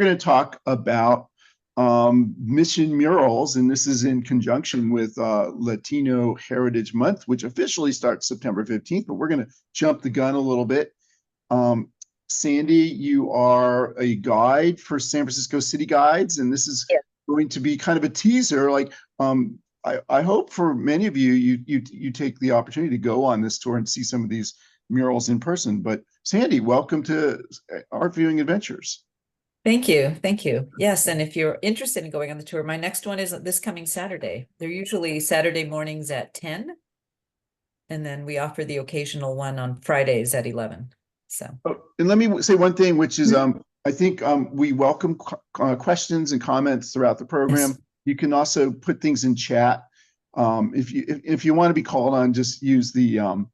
going to talk about Mission Murals, and this is in conjunction with Latino Heritage Month, which officially starts September 15th, but we're going to jump the gun a little bit. Sandy, you are a guide for San Francisco City Guides, and this is going to be kind of a teaser. Like, I hope for many of you, you take the opportunity to go on this tour and see some of these murals in person. But Sandy, welcome to Art Viewing Adventures. Thank you. Thank you. Yes. And if you're interested in going on the tour, my next one is this coming Saturday. They're usually Saturday mornings at 10. And then we offer the occasional one on Fridays at 11. So, and let me say one thing, which is, I think we welcome questions and comments throughout the program. Yes. You can also put things in chat. If you want to be called on, just use the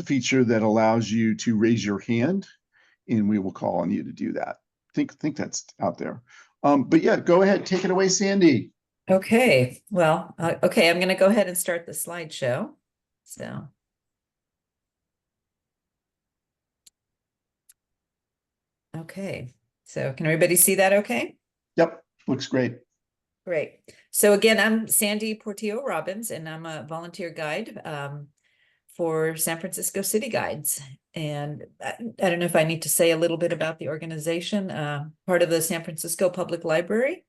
feature that allows you to raise your hand, and we will call on you to do that. Think that's out there. But yeah, go ahead, take it away, Sandy. Okay. Well, okay, I'm going to go ahead and start the slideshow. So. Okay. So can everybody see that okay? Yep. Looks great. Great. So again, I'm Sandy Portillo-Robins, and I'm a volunteer guide for San Francisco City Guides. And I don't know if I need to say a little bit about the organization. Part of the San Francisco Public Library,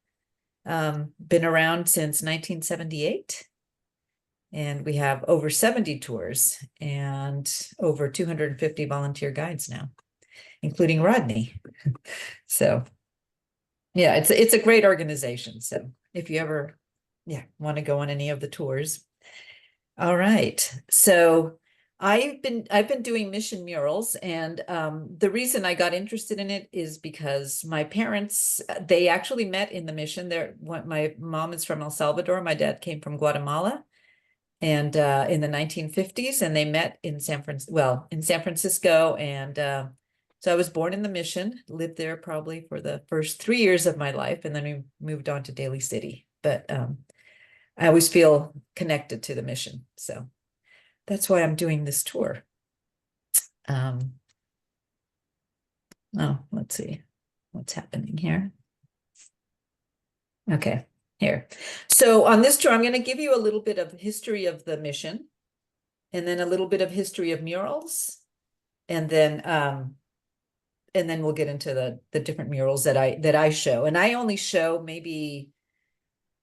been around since 1978. And we have over 70 tours and over 250 volunteer guides now, including Rodney. So yeah, it's a great organization. So if you ever want to go on any of the tours. All right. So I've been doing Mission Murals, and the reason I got interested in it is because my parents, they actually met in the Mission. My mom is from El Salvador, my dad came from Guatemala, and in the 1950s, and they met in San Francisco, and so I was born in the Mission, lived there probably for the first 3 years of my life, and then we moved on to Daly City. But I always feel connected to the Mission, so that's why I'm doing this tour. Let's see what's happening here. Okay, here. So on this tour, I'm going to give you a little bit of history of the Mission, and then a little bit of history of murals, and then we'll get into the different murals that I show. And I only show maybe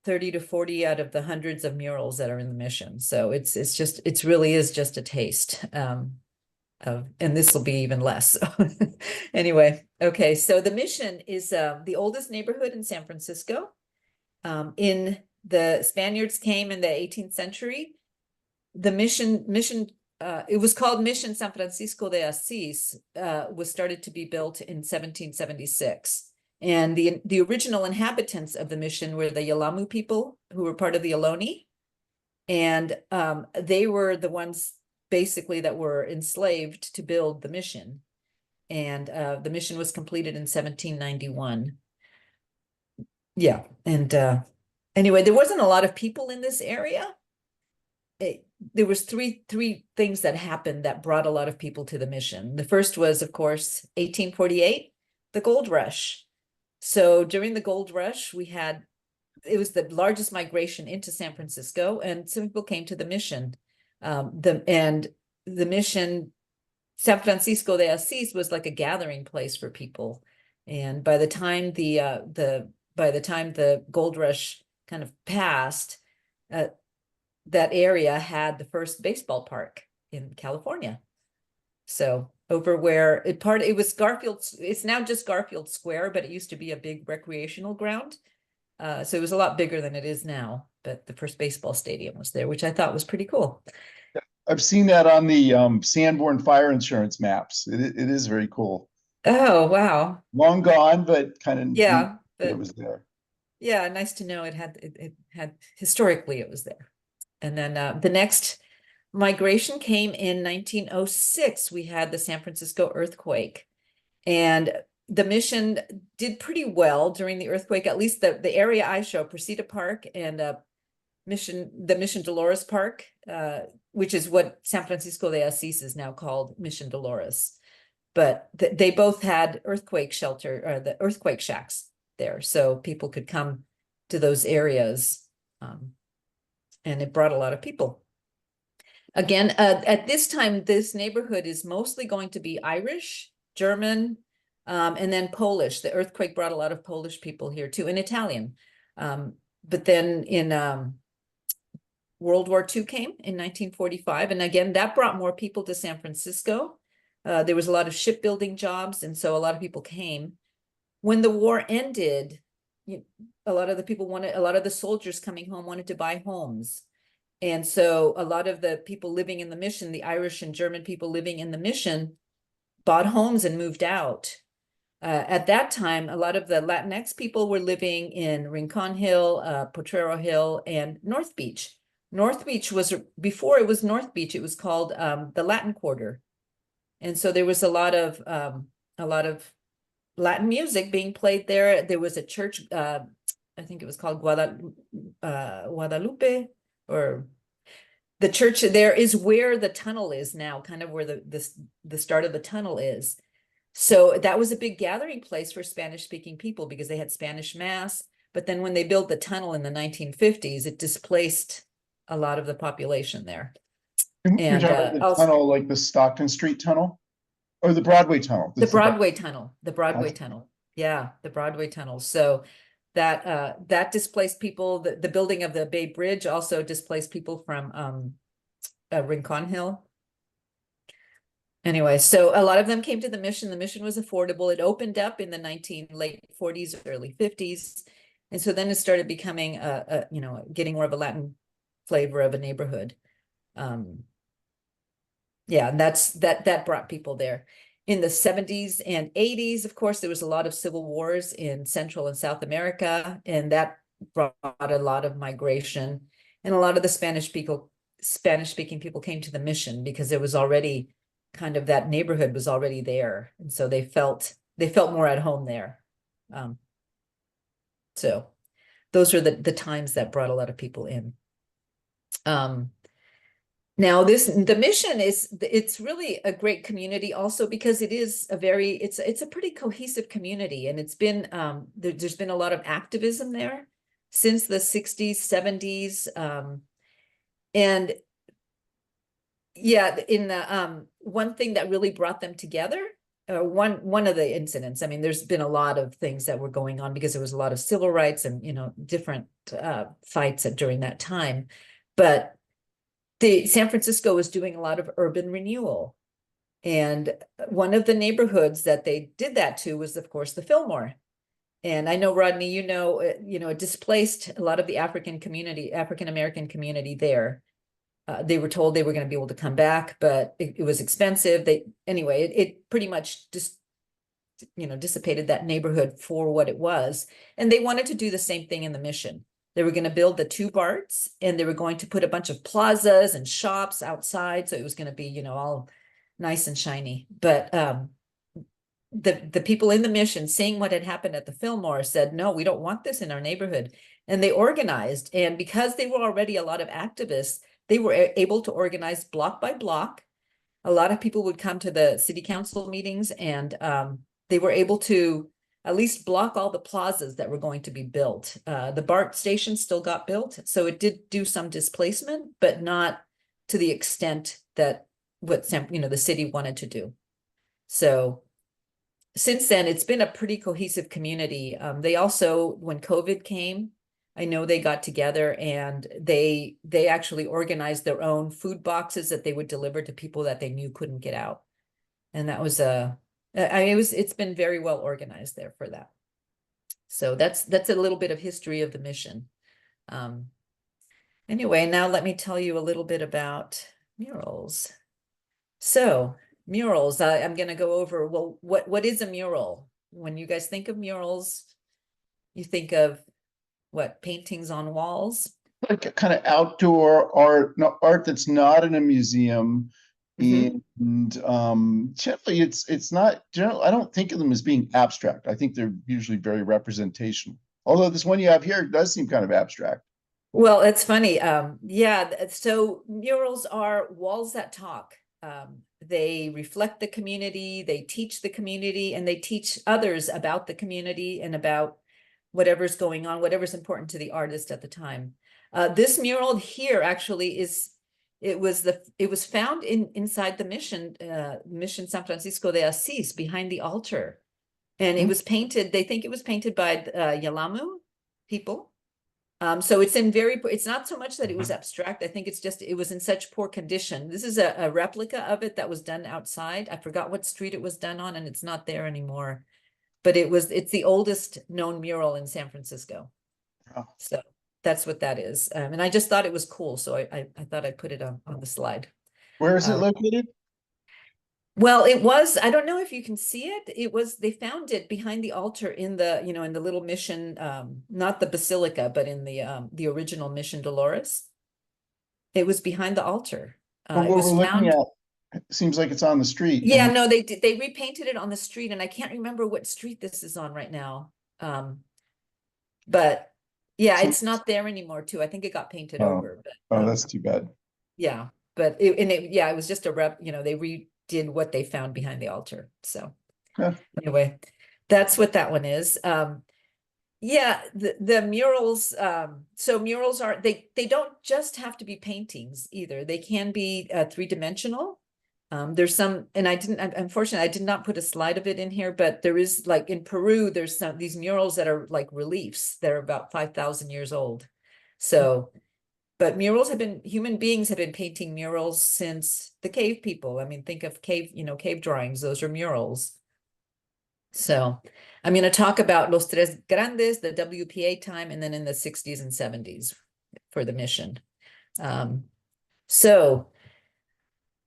30 to 40 out of the hundreds of murals that are in the Mission. So it really is just a taste and this will be even less. Anyway, okay. So the Mission is the oldest neighborhood in San Francisco. The Spaniards came in the 18th century. The Mission, it was called Mission San Francisco de Asís, was started to be built in 1776. And the original inhabitants of the Mission were the Yelamu people, who were part of the Ohlone. And they were the ones basically that were enslaved to build the Mission. And the Mission was completed in 1791. Yeah. And anyway, there wasn't a lot of people in this area. There was three things that happened that brought a lot of people to the Mission. The first was, of course, 1848, the gold rush. So during the gold rush, it was the largest migration into San Francisco, and some people came to the Mission. The Mission, San Francisco de Asís, was like a gathering place for people. And by the time the gold rush kind of passed, that area had the first baseball park in California. So over where it was Garfield, it's now just Garfield Square, but it used to be a big recreational ground. So it was a lot bigger than it is now, but the first baseball stadium was there, which I thought was pretty cool. I've seen that on the Sanborn fire insurance maps. It is very cool. Oh, wow. Long gone, but kind of it was there. Yeah, nice to know it had historically it was there. And then the next migration came in 1906. We had the San Francisco earthquake, and the Mission did pretty well during the earthquake. At least the area I show, Precita Park and the Mission Dolores Park, which is what San Francisco de Asís is now called, Mission Dolores. but they both had earthquake shelter, or the earthquake shacks there, so people could come to those areas. And it brought a lot of people. Again, at this time, this neighborhood is mostly going to be Irish, German, and then Polish. The earthquake brought a lot of Polish people here too, and Italian. But then in World War II came in 1945, and again, that brought more people to San Francisco. There was a lot of shipbuilding jobs, and so a lot of people came. When the war ended, a lot of the soldiers coming home wanted to buy homes. And so a lot of the people living in the Mission, the Irish and German people living in the Mission, bought homes and moved out. At that time, a lot of the Latinx people were living in Rincon Hill, Potrero Hill, and North Beach. North Beach was, before it was North Beach, it was called the Latin Quarter. And so there was a lot of Latin music being played there. There was a church, I think it was called Guadalupe, or the church there is where the tunnel is now, kind of where the start of the tunnel is. So that was a big gathering place for Spanish-speaking people because they had Spanish Mass. But then when they built the tunnel in the 1950s, it displaced a lot of the population there. You're talking about the tunnel, like the Stockton Street tunnel? Or the Broadway tunnel? The Broadway tunnel. Yeah, the Broadway tunnel. So that displaced people. The building of the Bay Bridge also displaced people from Rincon Hill. Anyway, so a lot of them came to the Mission. The Mission was affordable. It opened up in the late 40s, early 50s. And so then it started becoming getting more of a Latin flavor of a neighborhood. Yeah, and that brought people there. In the 70s and 80s, of course, there was a lot of civil wars in Central and South America, and that brought a lot of migration. And a lot of the Spanish-speaking people came to the Mission because there was already kind of, that neighborhood was already there. And so they felt more at home there. So those were the times that brought a lot of people in. Now the Mission it's really a great community also because it's a pretty cohesive community, and it's been there's been a lot of activism there since the 60s, 70s. And yeah, in the one thing that really brought them together, one of the incidents, I mean, there's been a lot of things that were going on because there was a lot of civil rights and different fights during that time, but San Francisco was doing a lot of urban renewal. And one of the neighborhoods that they did that to was, of course, the Fillmore. And I know, Rodney, it displaced a lot of the African American community there. They were told they were going to be able to come back, but it was expensive. It pretty much just, dissipated that neighborhood for what it was. And they wanted to do the same thing in the Mission. They were going to build the two BARTs, and they were going to put a bunch of plazas and shops outside. So it was going to be, all nice and shiny. But the people in the Mission, seeing what had happened at the Fillmore, said, no, we don't want this in our neighborhood. And they organized. And because they were already a lot of activists, they were able to organize block by block. A lot of people would come to the city council meetings, and they were able to at least block all the plazas that were going to be built. The BART station still got built, so it did do some displacement, but not to the extent that the city wanted to do. So since then, it's been a pretty cohesive community. They also, when COVID came, I know they got together and they actually organized their own food boxes that they would deliver to people that they knew couldn't get out. And that was it's been very well organized there for that. So that's a little bit of history of the Mission. Anyway, now let me tell you a little bit about Murals. So Murals, I'm going to go over, well, what is a mural? When you guys think of murals, you think of what, paintings on walls? Like kind of outdoor art, art that's not in a museum. And generally it's not I don't think of them as being abstract. I think they're usually very representational. Although this one you have here does seem kind of abstract. Well, it's funny. Yeah, so murals are walls that talk. they reflect the community, they teach the community, and they teach others about the community and about whatever's going on, whatever's important to the artist at the time. This mural here actually it was found inside the mission, Mission San Francisco de Asís, behind the altar. And it was painted, they think it was painted by Yalamu people. So it's not so much that it was abstract. I think it's just, it was in such poor condition. This is a replica of it that was done outside. I forgot what street it was done on, and it's not there anymore. But it's the oldest known mural in San Francisco. Oh. So that's what that is. And I just thought it was cool. So I thought I'd put it on the slide. Where is it located? Well, I don't know if you can see it. They found it behind the altar in the little mission, not the basilica, but in the original Mission Dolores. It was behind the altar. But what we're looking at, it seems like it's on the street. Yeah, no, they repainted it on the street, and I can't remember what street this is on right now. But yeah, it's not there anymore too. I think it got painted over. But, that's too bad. Yeah, but it was just a rep, they redid what they found behind the altar. So anyway, that's what that one is. Yeah, the murals, so murals they don't just have to be paintings either. They can be three-dimensional. There's some, and unfortunately, I did not put a slide of it in here, but there is, like in Peru, there's these murals that are like reliefs. They're about 5,000 years old. So, but human beings have been painting murals since the cave people. I mean, think of cave drawings. Those are murals. So I'm going to talk about Los Tres Grandes, the WPA time, and then in the 60s and 70s for the mission. So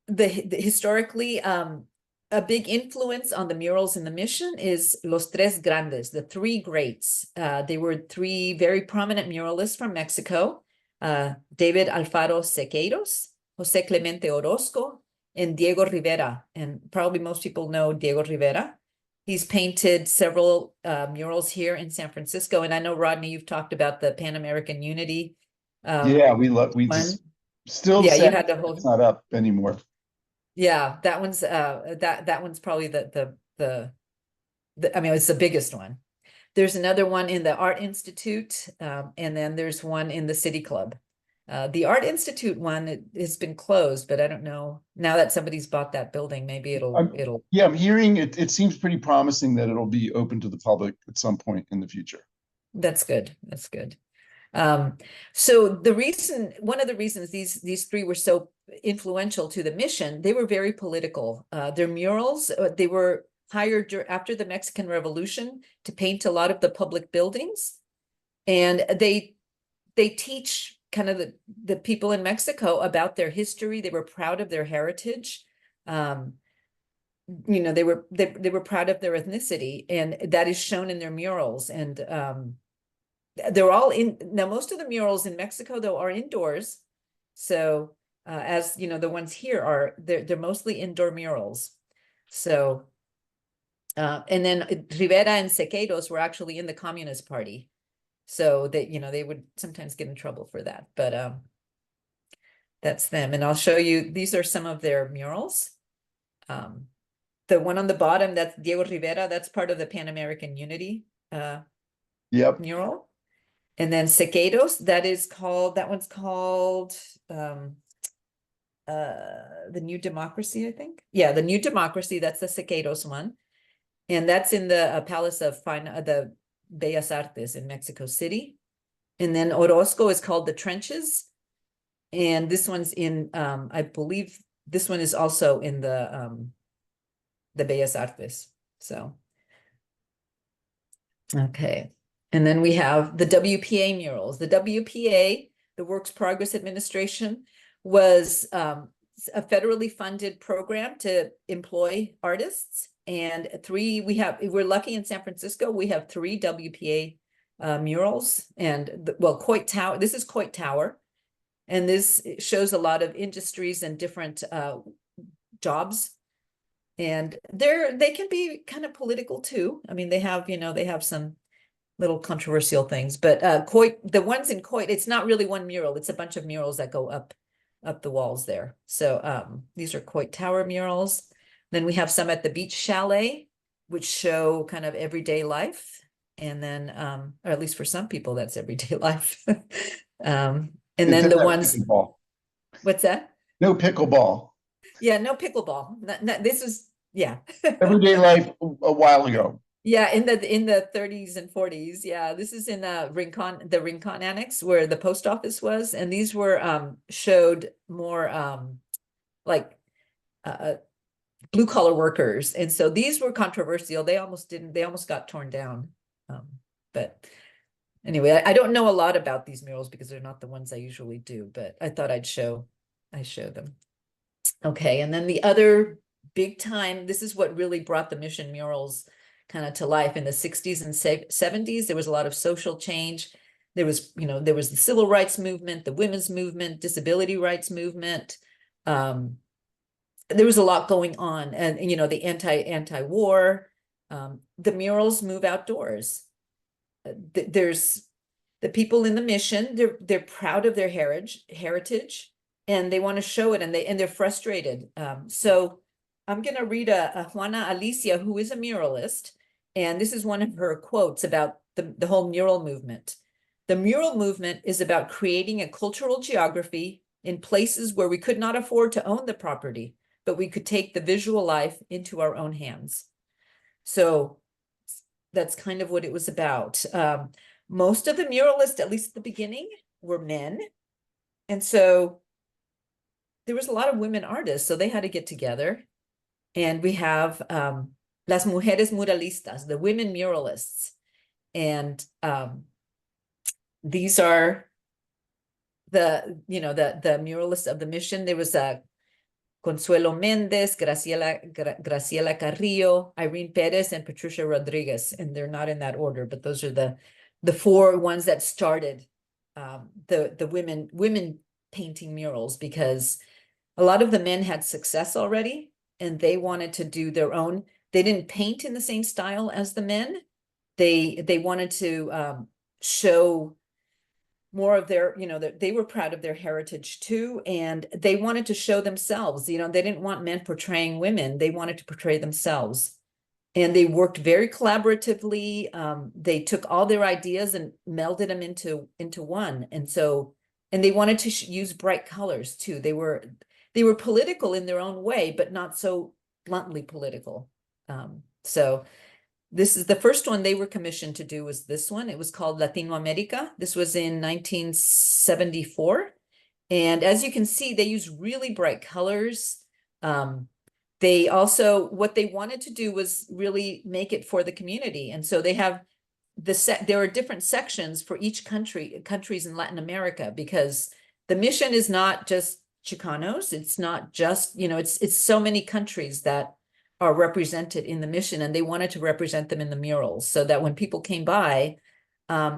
historically, a big influence on the murals in the mission is Los Tres Grandes, the three greats. They were three very prominent muralists from Mexico, David Alfaro Sequeiros, Jose Clemente Orozco, and Diego Rivera. And probably most people know Diego Rivera. He's painted several murals here in San Francisco. And I know, Rodney, you've talked about the Pan American Unity. Yeah, we just still you had to hold. It's not up anymore. Yeah, that one's that one's probably the I mean, it's the biggest one. There's another one in the Art Institute, and then there's one in the City Club. The Art Institute one has been closed, but I don't know, now that somebody's bought that building, maybe it'll. Yeah, I'm hearing it seems pretty promising that it'll be open to the public at some point in the future. That's good. That's good. So one of the reasons these three were so influential to the mission, they were very political. Their murals, they were hired after the Mexican Revolution to paint a lot of the public buildings, and they teach kind of the people in Mexico about their history. They were proud of their heritage. They were proud of their ethnicity, and that is shown in their murals. And they're all now most of the murals in Mexico though are indoors. So as you know, the ones here they're mostly indoor murals. So and then Rivera and Sequeiros were actually in the Communist Party. So that, they would sometimes get in trouble for that, but that's them. And I'll show you, these are some of their murals. The one on the bottom, that's Diego Rivera. That's part of the Pan American Unity mural. And then Sequeiros, that one's called the New Democracy, I think. Yeah, the New Democracy, that's the Sequeiros one. And that's in the Palace of the Bellas Artes in Mexico City. And then Orozco is called the Trenches. And this one's in, I believe this one is also in the Bellas Artes. So, okay. And then we have the WPA murals. The WPA, the Works Progress Administration, was a federally funded program to employ artists. And we're lucky in San Francisco, we have 3 WPA murals. And Coit Tower, this is Coit Tower. And this shows a lot of industries and different jobs. And they can be kind of political too. I mean, they have some little controversial things, but the ones in Coit, it's not really one mural. It's a bunch of murals that go up up the walls there. So these are Coit Tower murals. Then we have some at the Beach Chalet, which show kind of everyday life. And then, or at least for some people, that's everyday life. And then the ones, Pickleball. what's that? No pickleball. Yeah, no pickleball. This was, yeah. Everyday life a while ago. Yeah, in the 30s and 40s. Yeah, this is in the Rincon Annex where the post office was, and these were showed more like blue collar workers, and so these were controversial. They almost got torn down. But anyway, I don't know a lot about these murals because they're not the ones I usually do, but I thought I show them. Okay, and then the other big time, this is what really brought the Mission murals kind of to life in the 60s and 70s. There was a lot of social change. There was the civil rights movement, the women's movement, disability rights movement. There was a lot going on, and the anti-war. The murals move outdoors. There's the people in the Mission. They're proud of their heritage, and they want to show it, and they're frustrated. So I'm going to read a Juana Alicia, who is a muralist, and this is one of her quotes about the whole mural movement. The mural movement is about creating a cultural geography in places where we could not afford to own the property, but we could take the visual life into our own hands. So that's kind of what it was about. Most of the muralists, at least at the beginning, were men. And so there was a lot of women artists, so they had to get together. And we have Las Mujeres Muralistas, the women muralists. And these are the muralists of the Mission. There was a Consuelo Mendez, Graciela Carrillo, Irene Perez, and Patricia Rodriguez. And they're not in that order, but those are the four ones that started the women painting murals, because a lot of the men had success already and they wanted to do their own. They didn't paint in the same style as the men. They wanted to show more of their, they were proud of their heritage too, and they wanted to show themselves. They didn't want men portraying women. They wanted to portray themselves, and they worked very collaboratively. They took all their ideas and melded them into one, and they wanted to use bright colors too. They were political in their own way, but not so bluntly political. So this is the first one they were commissioned to do, was this one. It was called Latino America. This was in 1974. And as you can see, they use really bright colors. They also, what they wanted to do was really make it for the community. And so they have there are different sections for each countries in Latin America, because the Mission is not just Chicanos. It's not just, it's so many countries that are represented in the Mission, and they wanted to represent them in the murals so that when people came by,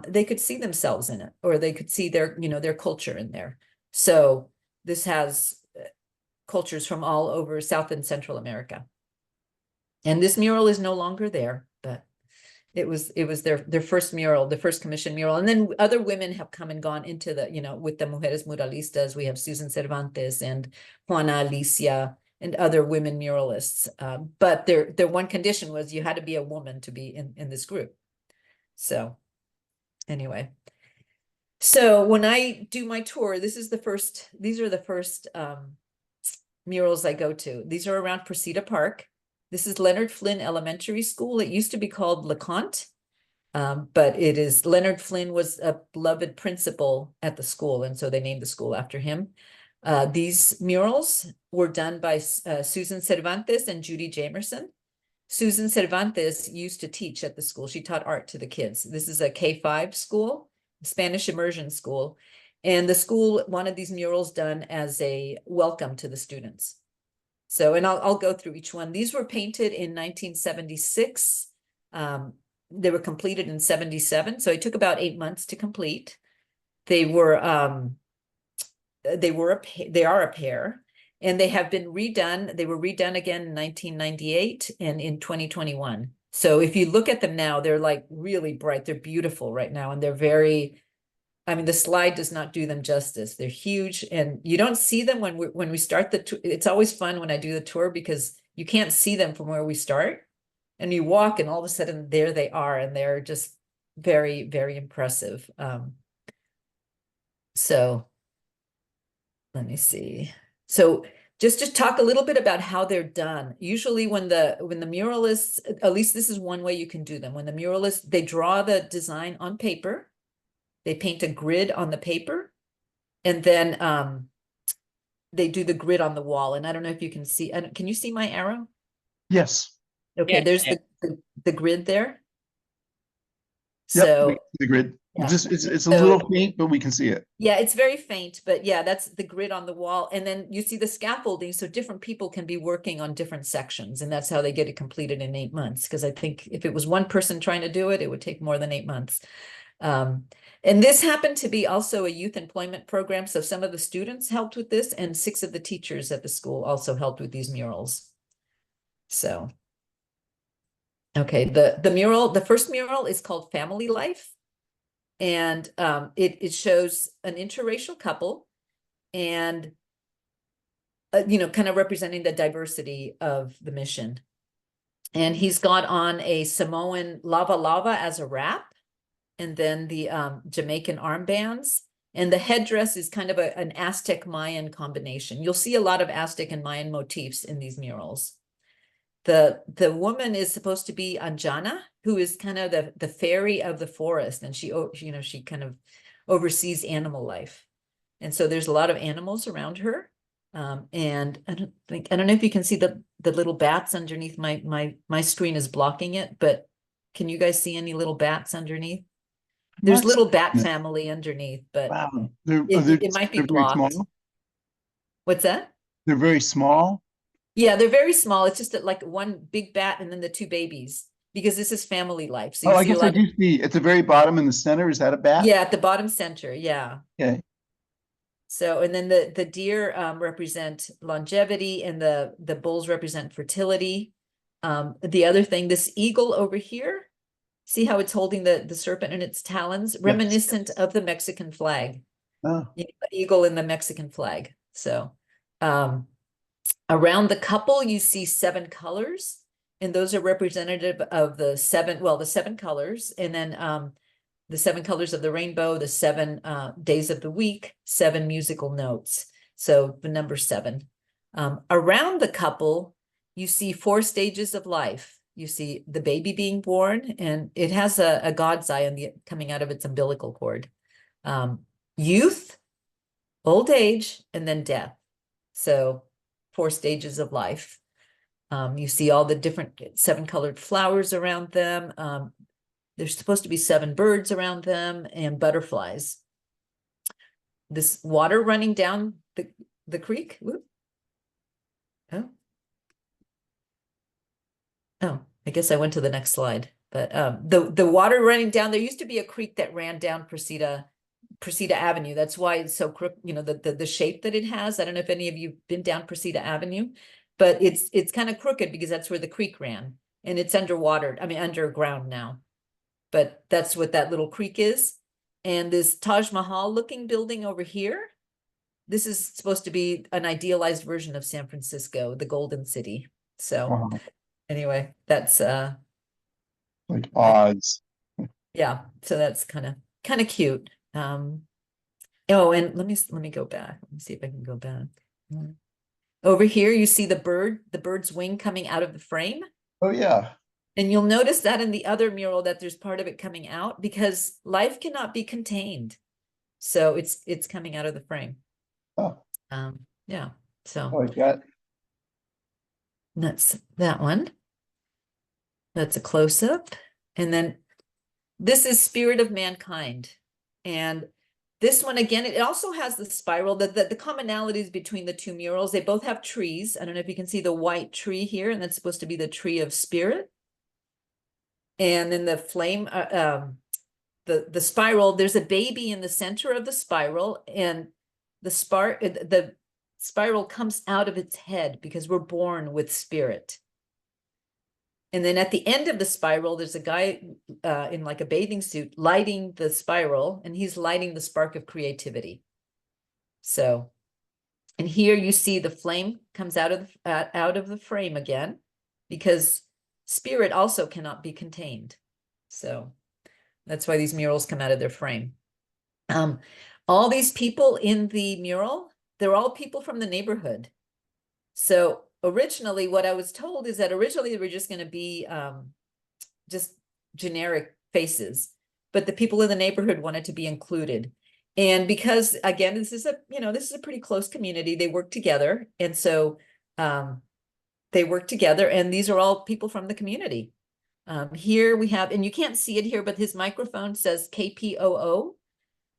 they could see themselves in it, or they could see their culture in there. So this has cultures from all over South and Central America. And this mural is no longer there, but it was their first mural, the first commission mural. And then other women have come and gone into the, with the Mujeres Muralistas. We have Susan Cervantes and Juana Alicia and other women muralists. But their one condition was you had to be a woman to be in this group. So anyway, so when I do my tour, these are the first murals I go to. These are around Precita Park. This is Leonard Flynn Elementary School. It used to be called LeConte, but it is, Leonard Flynn was a beloved principal at the school, and so they named the school after him. These murals were done by Susan Cervantes and Judy Jamerson. Susan Cervantes used to teach at the school. She taught art to the kids. This is a K-5 school, Spanish immersion school. And the school wanted these murals done as a welcome to the students. So, and I'll go through each one. These were painted in 1976. They were completed in 77. So it took about 8 months to complete. They are a pair, and they have been redone. They were redone again in 1998 and in 2021. So if you look at them now, they're like really bright. They're beautiful right now. And they're very, I mean, the slide does not do them justice. They're huge, and you don't see them when we start the tour. It's always fun when I do the tour because you can't see them from where we start, and you walk, and all of a sudden there they are, and they're just very, very impressive. So let me see. So just to talk a little bit about how they're done. Usually when the muralists, at least this is one way you can do them. When the muralists, they draw the design on paper, they paint a grid on the paper, and then they do the grid on the wall. And I don't know if you can see, can you see my arrow? Yes. Okay, Yeah. there's the grid there. Yep, we So can see the grid. yeah. Just it's a So- little faint, but we can see it. yeah, it's very faint, but yeah, that's the grid on the wall. And then you see the scaffolding, so different people can be working on different sections, and that's how they get it completed in 8 months. Because I think if it was one person trying to do it, it would take more than 8 months. And this happened to be also a youth employment program, so some of the students helped with this, and 6 of the teachers at the school also helped with these murals. So, okay, the mural, the first mural is called Family Life. And it shows an interracial couple, and kind of representing the diversity of the mission. And he's got on a Samoan lava lava as a wrap, and then the Jamaican armbands, and the headdress is kind of an Aztec Mayan combination. You'll see a lot of Aztec and Mayan motifs in these murals. The woman is supposed to be Anjana, who is kind of the fairy of the forest, and she kind of oversees animal life. And so there's a lot of animals around her. And I don't know if you can see the little bats underneath. My screen is blocking it, but can you guys see any little bats underneath? There's little bat family underneath, but Wow. it might be they're very blocked. small? What's that? They're very small. Yeah, they're very small. It's just like one big bat and then the 2 babies, because this is family life. So Oh, you I see a guess I lot of, do see at the very bottom in the center. Is that a bat? yeah, at the bottom center. Yeah. Okay. So, and then the deer represent longevity, and the bulls represent fertility. The other thing, this eagle over here, see how it's holding the serpent in its talons, reminiscent of the Mexican flag. Oh, The eagle in the Mexican flag. So, around the couple, you see 7 colors, and those are representative of the 7 colors, and then the 7 colors of the rainbow, the 7 days of the week, 7 musical notes. So the number 7. Around the couple, you see 4 stages of life. You see the baby being born, and it has a God's eye coming out of its umbilical cord. Youth, old age, and then death. So 4 stages of life. You see all the different 7 colored flowers around them. There's supposed to be 7 birds around them and butterflies. This water running down the creek. Whoop. Oh, I guess I went to the next slide. But the water running down, there used to be a creek that ran down Precita Avenue. That's why it's so the shape that it has. I don't know if any of you have been down Precita Avenue, but it's kind of crooked because that's where the creek ran, and it's underwater. I mean, underground now. But that's what that little creek is. And this Taj Mahal looking building over here, this is supposed to be an idealized version of San Francisco, the Golden City. So anyway, that's like Oz. yeah, so that's kind of cute. Oh, and let me go back. Let me see if I can go back. Over here, you see the bird's wing coming out of the frame. Oh yeah. And you'll notice that in the other mural that there's part of it coming out, because life cannot be contained. So it's coming out of the frame. Oh, Yeah. I So like that. that's that one. That's a close-up. And then this is Spirit of Mankind. And this one, again, it also has the spiral, the commonalities between the 2 murals. They both have trees. I don't know if you can see the white tree here, and that's supposed to be the tree of spirit. And then the flame, the spiral, there's a baby in the center of the spiral, and the spiral comes out of its head because we're born with spirit. And then at the end of the spiral, there's a guy in like a bathing suit lighting the spiral, and he's lighting the spark of creativity. So, and here you see the flame comes out of the frame again, because spirit also cannot be contained. So that's why these murals come out of their frame. All these people in the mural, they're all people from the neighborhood. So originally, what I was told is that originally they were just going to be just generic faces, but the people in the neighborhood wanted to be included. And because, again, this is a pretty close community, they work together. And so they work together, and these are all people from the community. Here we have, and you can't see it here, but his microphone says KPOO,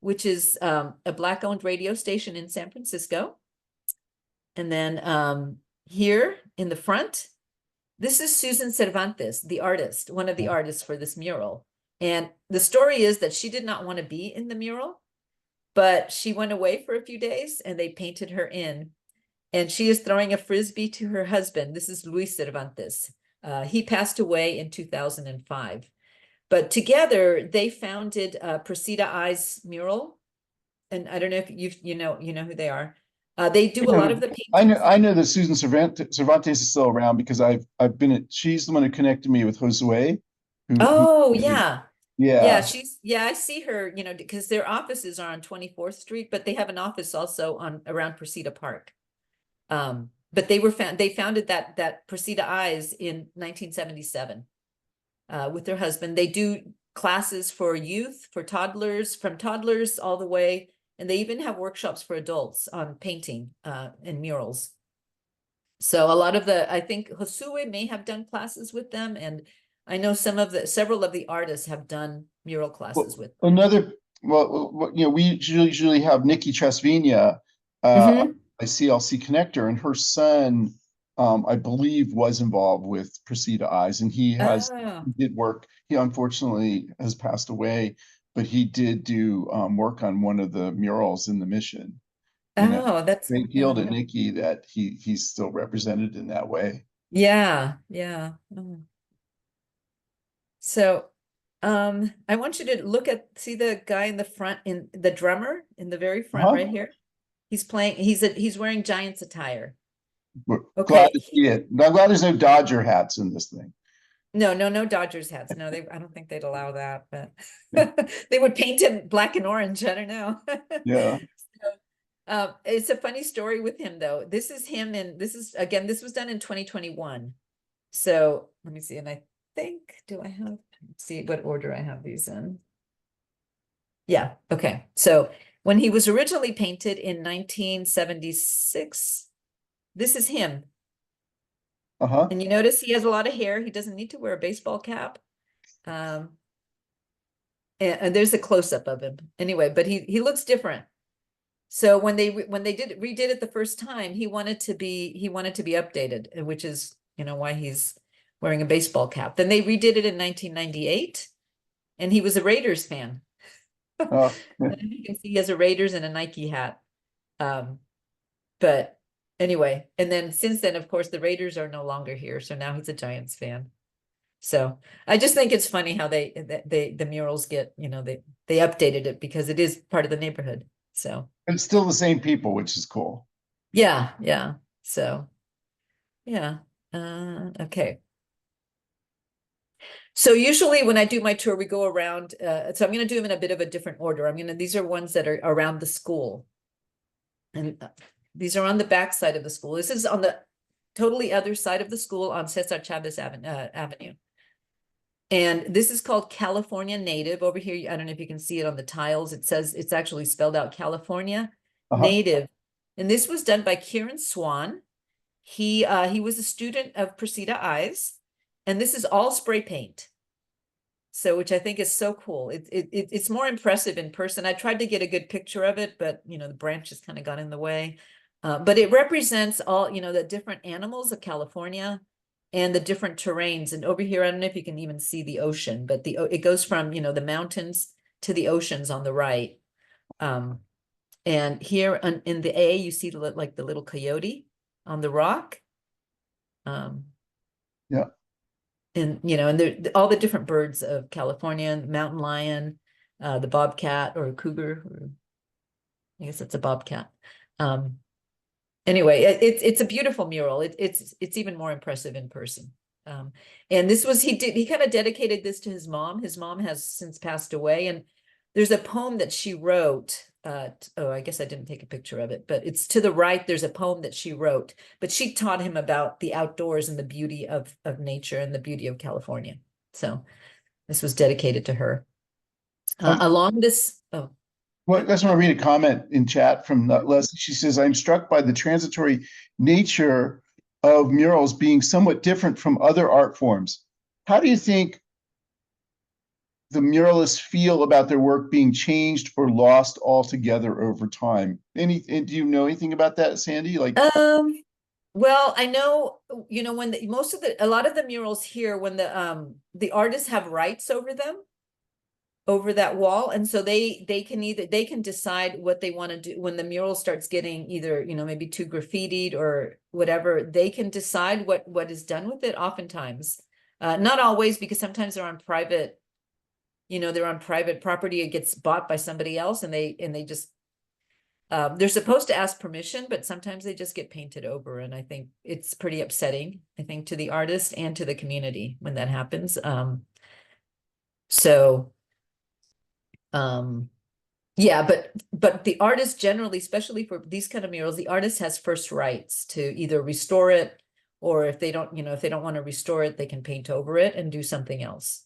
which is a Black-owned radio station in San Francisco. And then here in the front, this is Susan Cervantes, the artist, one of the artists for this mural. And the story is that she did not want to be in the mural, but she went away for a few days and they painted her in. And she is throwing a frisbee to her husband. This is Luis Cervantes. He passed away in 2005. But together they founded Precita Eyes Mural. And I don't know if you know who they are. They do a lot of the paintings. I know that Susan Cervantes is still around because I've been at, she's the one who connected me with Josue. Oh, yeah. Yeah. Yeah, I see her, because their offices are on 24th Street, but they have an office also around Precita Park. But they founded that Precita Eyes in 1977 with their husband. They do classes for youth, for toddlers, from toddlers all the way. And they even have workshops for adults on painting and murals. So a lot of I think Josue may have done classes with them. And I know several of the artists have done mural classes with them. We usually have Nikki Tresvina, by CLC Connector, and her son, I believe, was involved with Precita Eyes, and he did work. He unfortunately has passed away, but he did do work on one of the murals in the Mission. That's great deal to Nikki that he's still represented in that way. Yeah. So I want you to see the guy in the front, in the drummer in the very front right here. He's playing, he's wearing Giants attire. We're glad to see it. I'm glad there's no Dodger hats in this thing. No Dodgers hats. No, I don't think they'd allow that, but they would paint him black and orange. I don't know. Yeah. So, it's a funny story with him though. This is him, and this was done in 2021. So let me see. And I think, let's see what order I have these in. Yeah. Okay. So when he was originally painted in 1976, this is him. And you notice he has a lot of hair. He doesn't need to wear a baseball cap. And there's a close-up of him anyway, but he looks different. So when they redid it the first time, he wanted to be updated, which is, why he's wearing a baseball cap. Then they redid it in 1998, and he was a Raiders fan. You can see he has a Raiders and a Nike hat. But anyway, and then since then, of course, the Raiders are no longer here. So now he's a Giants fan. So I just think it's funny how the murals get, they updated it because it is part of the neighborhood. So it's still the same people, which is cool. Yeah. So yeah. Okay. So usually when I do my tour, we go around. So I'm going to do them in a bit of a different order. These are ones that are around the school. And these are on the back side of the school. This is on the totally other side of the school on Cesar Chavez Avenue. And this is called California Native. Over here, I don't know if you can see it on the tiles. It says, it's actually spelled out California Native. And this was done by Kieran Swan. He was a student of Precita Eyes. And this is all spray paint. So, which I think is so cool. It's more impressive in person. I tried to get a good picture of it, but the branches kind of got in the way. But it represents all, the different animals of California and the different terrains. And over here, I don't know if you can even see the ocean, but it goes from, the mountains to the oceans on the right. And here in the A, you see like the little coyote on the rock. Yeah. and and all the different birds of California, mountain lion, the bobcat or cougar, or I guess it's a bobcat. Anyway, it's a beautiful mural. It's even more impressive in person. And this was he kind of dedicated this to his mom. His mom has since passed away, and there's a poem that she wrote. Oh, I guess I didn't take a picture of it, but it's to the right. There's a poem that she wrote, but she taught him about the outdoors and the beauty of nature and the beauty of California. So this was dedicated to her. Along this, oh, Well, I just want to read a comment in chat from Leslie. She says, I'm struck by the transitory nature of murals being somewhat different from other art forms. How do you think the muralists feel about their work being changed or lost altogether over time? Do you know anything about that, Sandy? well, I know, when a lot of the murals here, when the artists have rights over them, over that wall, and so they can decide what they want to do when the mural starts getting either maybe too graffitied or whatever. They can decide what is done with it oftentimes, not always, because sometimes they're on private property. It gets bought by somebody else, and they just they're supposed to ask permission, but sometimes they just get painted over, and I think it's pretty upsetting, I think, to the artist and to the community when that happens. So yeah, but the artist generally, especially for these kind of murals, the artist has first rights to either restore it, or if they don't want to restore it, they can paint over it and do something else.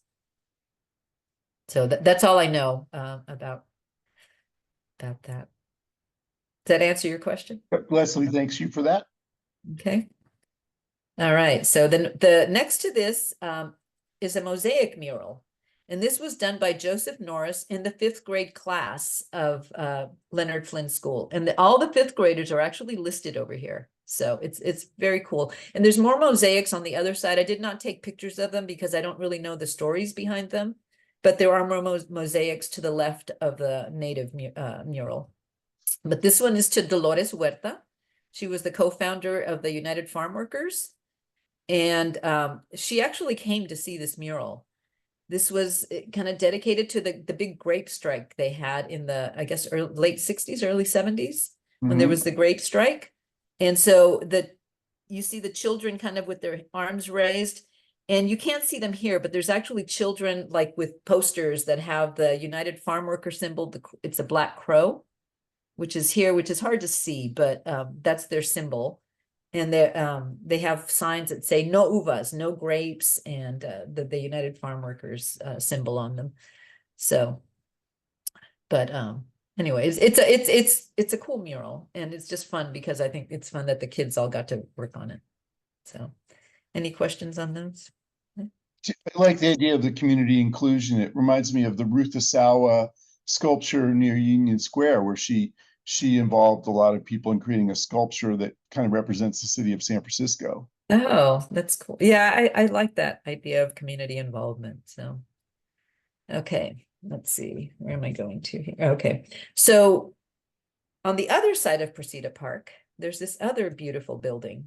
So that's all I know about that. Does that answer your question? Leslie, thanks you for that. Okay. All right. So then the next to this is a mosaic mural. And this was done by Joseph Norris in the 5th grade class of Leonard Flynn School. And all the 5th graders are actually listed over here. So it's very cool. And there's more mosaics on the other side. I did not take pictures of them because I don't really know the stories behind them. But there are more mosaics to the left of the native mural. But this one is to Dolores Huerta. She was the co-founder of the United Farm Workers. And she actually came to see this mural. This was kind of dedicated to the big grape strike they had in the, I guess, late 60s, early 70s, when there was the grape strike. And so you see the children kind of with their arms raised, and you can't see them here, but there's actually children like with posters that have the United Farm Worker symbol. It's a black crow, which is here, which is hard to see, but that's their symbol. And they have signs that say no uvas, no grapes, and the United Farm Workers symbol on them. So, but anyways, it's a cool mural, and it's just fun because I think it's fun that the kids all got to work on it. So, any questions on those? I like the idea of the community inclusion. It reminds me of the Ruth Asawa sculpture near Union Square, where she involved a lot of people in creating a sculpture that kind of represents the city of San Francisco. Oh, that's cool. Yeah, I like that idea of community involvement. So, okay, let's see. Where am I going to here? Okay, so on the other side of Precita Park, there's this other beautiful building.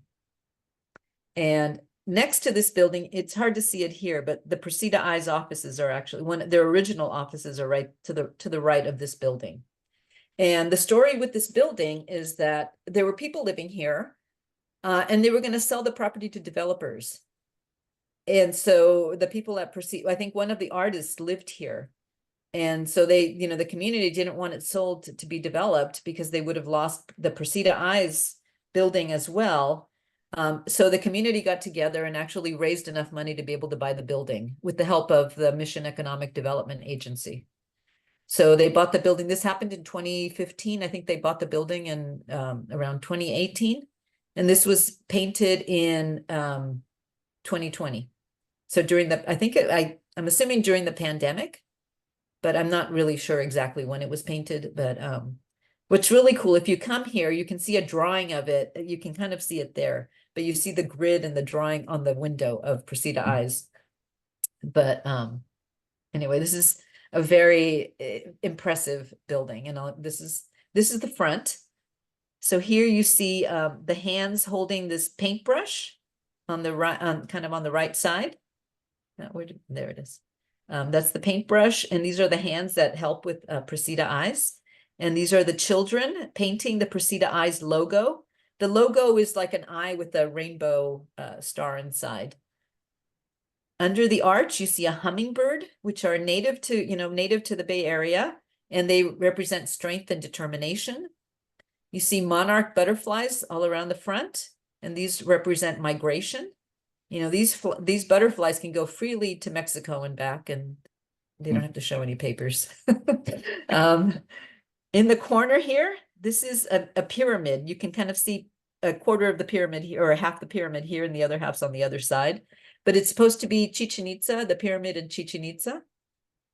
And next to this building, it's hard to see it here, but the Precita Eyes offices are actually their original offices are right to the right of this building. And the story with this building is that there were people living here, and they were going to sell the property to developers. And so the people at Precita, I think one of the artists lived here. And so the community didn't want it sold to be developed because they would have lost the Precita Eyes building as well. So the community got together and actually raised enough money to be able to buy the building with the help of the Mission Economic Development Agency. So they bought the building. This happened in 2015. I think they bought the building in around 2018. And this was painted in 2020. So I'm assuming during the pandemic, but I'm not really sure exactly when it was painted. But what's really cool, if you come here, you can see a drawing of it. You can kind of see it there, but you see the grid and the drawing on the window of Precita Eyes. But anyway, this is a very impressive building, and this is the front. So here you see the hands holding this paintbrush on the right, kind of on the right side, There it is. That's the paintbrush, and these are the hands that help with Precita eyes. And these are the children painting the Precita eyes logo. The logo is like an eye with a rainbow star inside. Under the arch, you see a hummingbird, which are native to the Bay Area, and they represent strength and determination. You see monarch butterflies all around the front, and these represent migration. These butterflies can go freely to Mexico and back, and they don't have to show any papers. In the corner here, this is a pyramid. You can kind of see a quarter of the pyramid here, or half the pyramid here, and the other half's on the other side. But it's supposed to be Chichen Itza, the pyramid in Chichen Itza.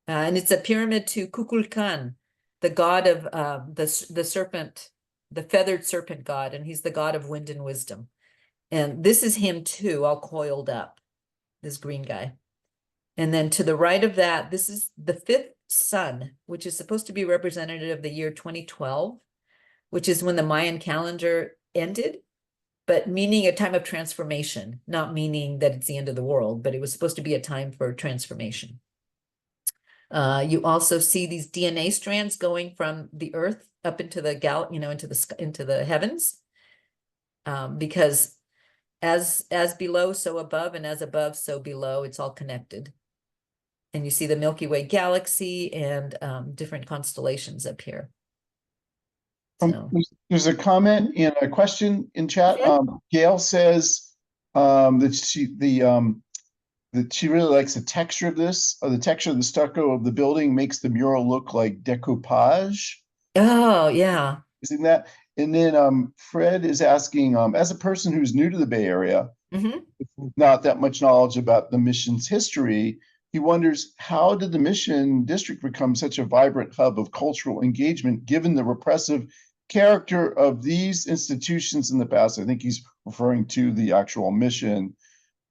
And it's a pyramid to Kukulkan, the god of the serpent, the feathered serpent god, and he's the god of wind and wisdom. And this is him too, all coiled up, this green guy. And then to the right of that, this is the fifth sun, which is supposed to be representative of the year 2012, which is when the Mayan calendar ended, but meaning a time of transformation, not meaning that it's the end of the world, but it was supposed to be a time for transformation. You also see these DNA strands going from the earth up into the into the heavens, because as below, so above, and as above, so below, it's all connected. And you see the Milky Way galaxy and different constellations up here. So. There's a comment and a question in chat. Gail says that she really likes the texture of this. The texture of the stucco of the building makes the mural look like decoupage. Oh, yeah. Isn't that? And then Fred is asking, as a person who's new to the Bay Area, not that much knowledge about the mission's history, he wonders, how did the Mission District become such a vibrant hub of cultural engagement given the repressive character of these institutions in the past? I think he's referring to the actual mission.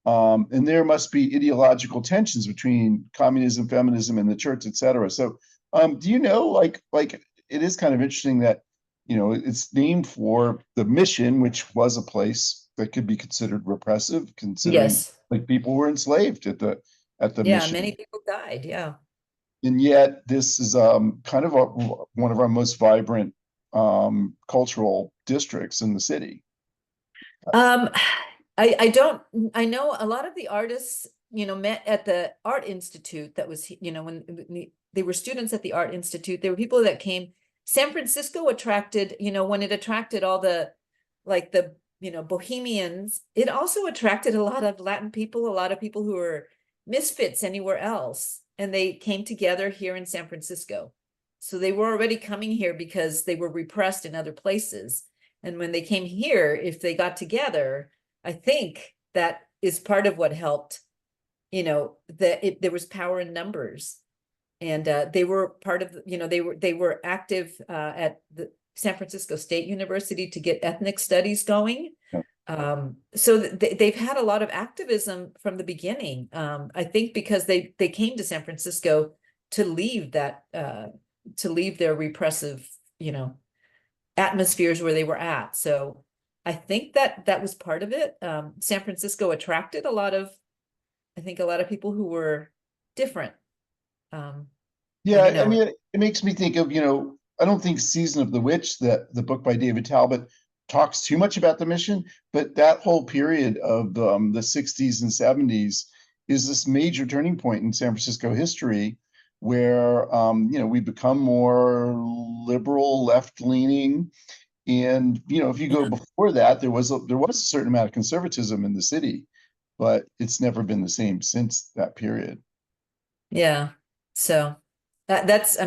And there must be ideological tensions between communism, feminism, and the church, et cetera. So do you know, like it is kind of interesting that, it's named for the mission, which was a place that could be considered repressive, considering like people were enslaved at the mission. Many people died. Yeah. And yet this is kind of one of our most vibrant cultural districts in the city. I know a lot of the artists, met at the Art Institute. That was, when they were students at the Art Institute, there were people that came. San Francisco attracted, when it attracted all the Bohemians, it also attracted a lot of Latin people, a lot of people who were misfits anywhere else. And they came together here in San Francisco. So they were already coming here because they were repressed in other places. And when they came here, if they got together, I think that is part of what helped, there was power in numbers. And they were part of, they were active at the San Francisco State University to get ethnic studies going. So they've had a lot of activism from the beginning. I think because they came to San Francisco to leave their repressive, atmospheres where they were at. So I think that was part of it. San Francisco attracted a lot of people who were different. I mean, it makes me think of, I don't think Season of the Witch, the book by David Talbot, talks too much about the mission, but that whole period of the 60s and 70s is this major turning point in San Francisco history where, we become more liberal, left-leaning. And, if you go before that, there was a certain amount of conservatism in the city, but it's never been the same since that period. Yeah. So that's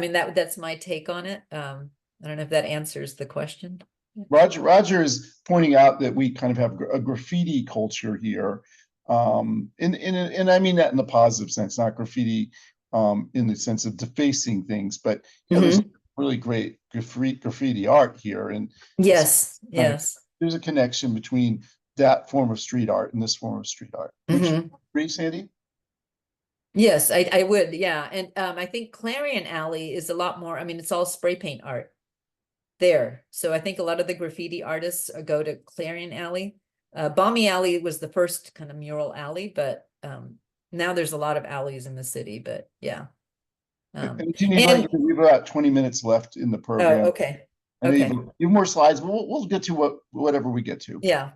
my take on it. I don't know if that answers the question. Roger is pointing out that we kind of have a graffiti culture here. And I mean that in the positive sense, not graffiti in the sense of defacing things, but there's really great graffiti art here. And yes, there's a connection between that form of street art and this form of street art. Would you agree, Sandy? Yes, I would. Yeah. And I think Clarion Alley is a lot more, it's all spray paint art there. So I think a lot of the graffiti artists go to Clarion Alley. Balmy Alley was the first kind of mural alley, but Now there's a lot of alleys in the city, but yeah. And Ginny, And we have about 20 minutes left in the oh, program. okay. I know Okay. you have more slides, but we'll get to whatever we get to. Yeah.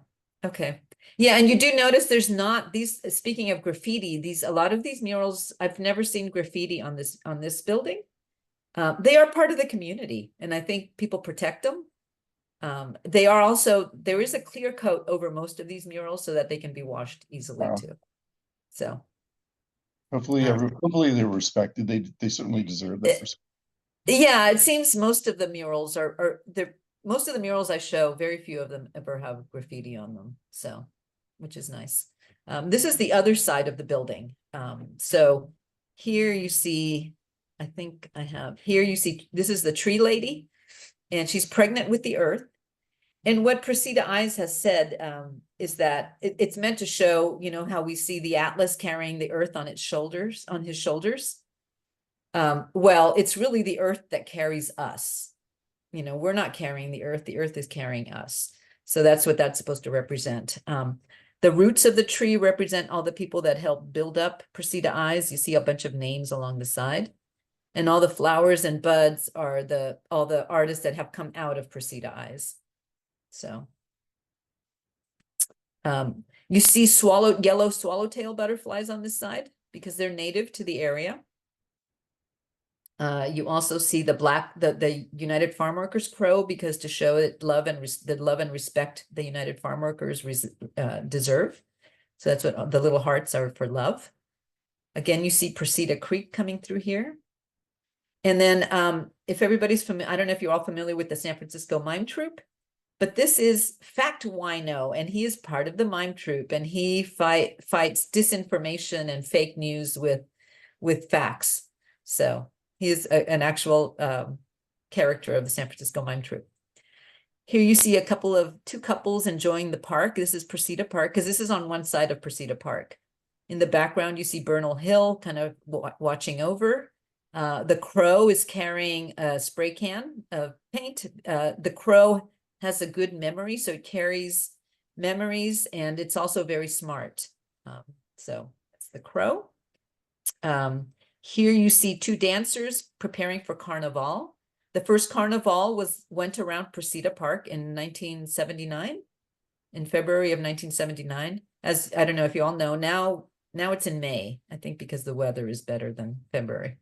Okay. Yeah, and you do notice there's not these, speaking of graffiti, a lot of these murals, I've never seen graffiti on this building. They are part of the community, and I think people protect them. They are also, there is a clear coat over most of these murals so that they can be washed easily Wow. too. So Hopefully, um, hopefully they're respected. They certainly deserve that respect. yeah, it seems most of the murals are they're most of the murals I show, very few of them ever have graffiti on them. So, which is nice. This is the other side of the building. So here you see, I think I have, here you see, this is the tree lady, and she's pregnant with the earth. And what Precita Eyes has said is that it's meant to show, you know, how we see the Atlas carrying the earth on its shoulders, on his shoulders. Well, it's really the earth that carries us. You know, we're not carrying the earth is carrying us. So that's what that's supposed to represent. The roots of the tree represent all the people that helped build up Precita Eyes. You see a bunch of names along the side. And all the flowers and buds are all the artists that have come out of Precita Eyes. So you see yellow swallowtail butterflies on this side because they're native to the area. You also see the United Farm Workers crow, because to show that love and respect the United Farm Workers deserve. So that's what the little hearts are, for love. Again, you see Precita Creek coming through here. And then if everybody's familiar, I don't know if you're all familiar with the San Francisco Mime Troupe, but this is Fact Wino, and he is part of the Mime Troupe, and he fights disinformation and fake news with facts. So he is an actual character of the San Francisco Mime Troupe. Here you see two couples enjoying the park. This is Precita Park, because this is on one side of Precita Park. In the background, you see Bernal Hill kind of watching over. The crow is carrying a spray can of paint. The crow has a good memory, so it carries memories, and it's also very smart. So that's the crow. Here you see two dancers preparing for Carnival. The first Carnival went around Precita Park in 1979, in February of 1979. As I don't know if you all know, now it's in May, I think, because the weather is better than February.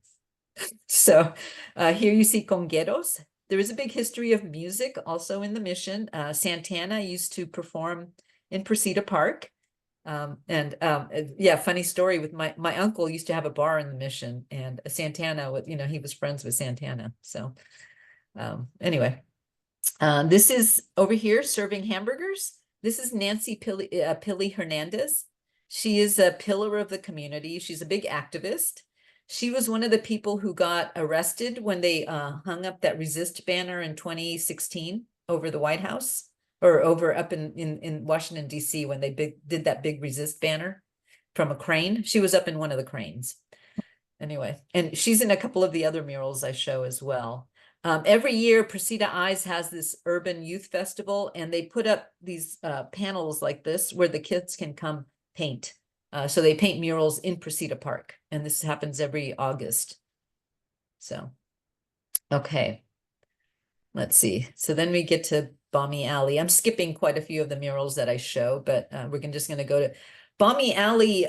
So here you see congueros. There is a big history of music also in the Mission. Santana used to perform in Precita Park. Yeah, funny story with my uncle used to have a bar in the Mission, and Santana, he was friends with Santana. So anyway, this is over here serving hamburgers. This is Nancy Pili Hernandez. She is a pillar of the community. She's a big activist. She was one of the people who got arrested when they hung up that resist banner in 2016 over the White House, or over up in Washington, D.C., when they did that big resist banner from a crane. She was up in one of the cranes. Anyway, and she's in a couple of the other murals I show as well. Every year, Precita Eyes has this urban youth festival, and they put up these panels like this where the kids can come paint. So they paint murals in Precita Park, and this happens every August. So, okay, let's see. So then we get to Balmy Alley. I'm skipping quite a few of the murals that I show, but we're just going to go to Balmy Alley.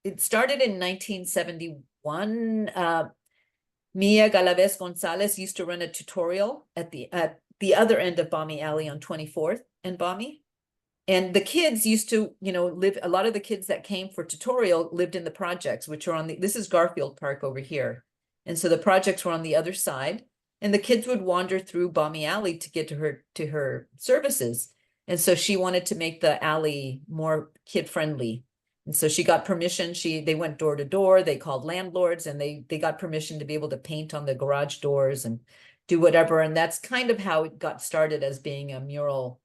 It started in 1971. Mia Galaves Gonzalez used to run a tutorial at the other end of Balmy Alley on 24th and Balmy. And the kids used to, live, a lot of the kids that came for tutorial lived in the projects, which are this is Garfield Park over here. And so the projects were on the other side, and the kids would wander through Balmy Alley to get to her services. And so she wanted to make the alley more kid-friendly. And so she got permission. They went door to door, they called landlords, and they got permission to be able to paint on the garage doors and do whatever. And that's kind of how it got started as being a mural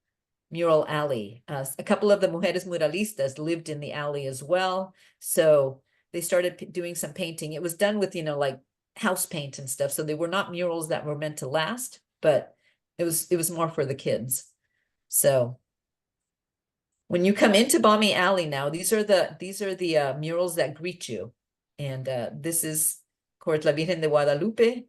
alley. A couple of the mujeres muralistas lived in the alley as well. So they started doing some painting. It was done with, like house paint and stuff. So they were not murals that were meant to last, but it was more for the kids. So When you come into Balmy Alley now, these are the murals that greet you. And this is, of course, La Virgen de Guadalupe.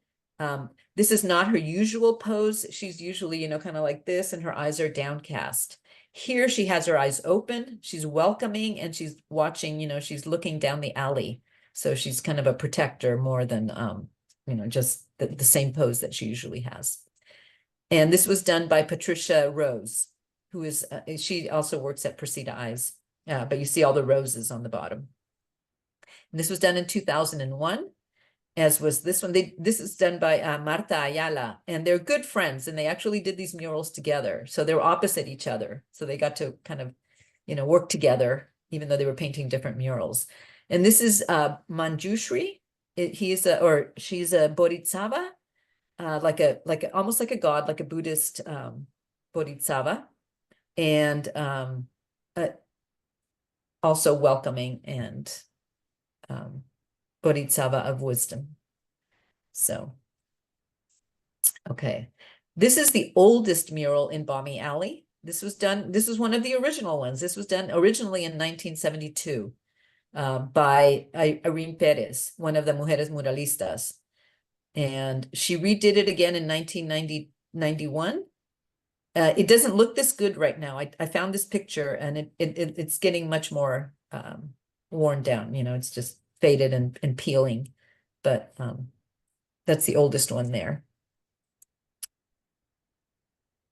This is not her usual pose. She's usually, you know, kind of like this, and her eyes are downcast. Here she has her eyes open, she's welcoming, and she's watching, you know, she's looking down the alley. So she's kind of a protector more than, you know, just the same pose that she usually has. And this was done by Patricia Rose, who is, she also works at Precita Eyes, but you see all the roses on the bottom. And this was done in 2001, as was this one. This is done by Marta Ayala, and they're good friends, and they actually did these murals together. So they were opposite each other. So they got to kind of, you know, work together, even though they were painting different murals. And this is Manjushri. She's a Bodhisattva, almost like a god, like a Buddhist Bodhisattva, and also welcoming and Bodhisattva of wisdom. So, okay. This is the oldest mural in Balmy Alley. This was one of the original ones. This was done originally in 1972 by Irene Perez, one of the Mujeres Muralistas. And she redid it again in 1991. It doesn't look this good right now. I found this picture, and it's getting much more worn down. You know, it's just faded and peeling. But that's the oldest one there.